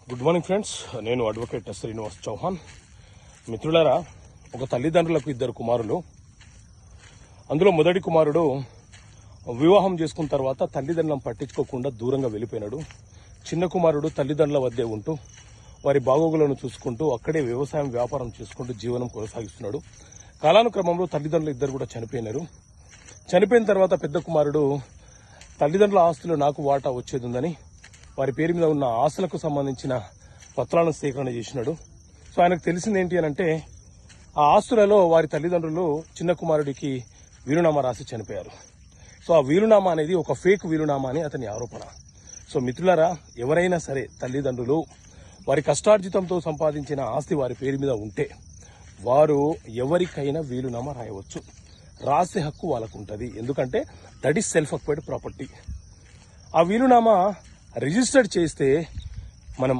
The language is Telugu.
గుడ్ మార్నింగ్ ఫ్రెండ్స్, నేను అడ్వకేట్ శ్రీనివాస్ చౌహాన్. మిత్రులారా, ఒక తల్లిదండ్రులకు ఇద్దరు కుమారులు. అందులో మొదటి కుమారుడు వివాహం చేసుకున్న తర్వాత తల్లిదండ్రులను పట్టించుకోకుండా దూరంగా వెళ్ళిపోయినాడు. చిన్న కుమారుడు తల్లిదండ్రుల వద్దే ఉంటూ వారి బాగోగులను చూసుకుంటూ అక్కడే వ్యవసాయం వ్యాపారం చేసుకుంటూ జీవనం కొనసాగిస్తున్నాడు. కాలానుక్రమంలో తల్లిదండ్రులు ఇద్దరు కూడా చనిపోయినారు. చనిపోయిన తర్వాత పెద్ద కుమారుడు తల్లిదండ్రుల ఆస్తులు నాకు వాటా వచ్చేది ఉందని వారి పేరు మీద ఉన్న ఆస్తులకు సంబంధించిన పత్రాలను సేకరణ చేసినాడు. సో ఆయనకు తెలిసింది ఏంటి అని అంటే, ఆ ఆస్తులలో వారి తల్లిదండ్రులు చిన్న కుమారుడికి వీలునామా రాసి చనిపోయారు. సో ఆ వీలునామా అనేది ఒక ఫేక్ వీలునామా అని అతని ఆరోపణ. సో మిత్రులారా, ఎవరైనా సరే తల్లిదండ్రులు వారి కష్టార్జితంతో సంపాదించిన ఆస్తి వారి పేరు మీద ఉంటే వారు ఎవరికైనా వీలునామా రాయవచ్చు. రాసే హక్కు వాళ్ళకు ఉంటుంది. ఎందుకంటే that is self acquired property. ఆ వీలునామా రిజిస్టర్డ్ చేస్తే మనం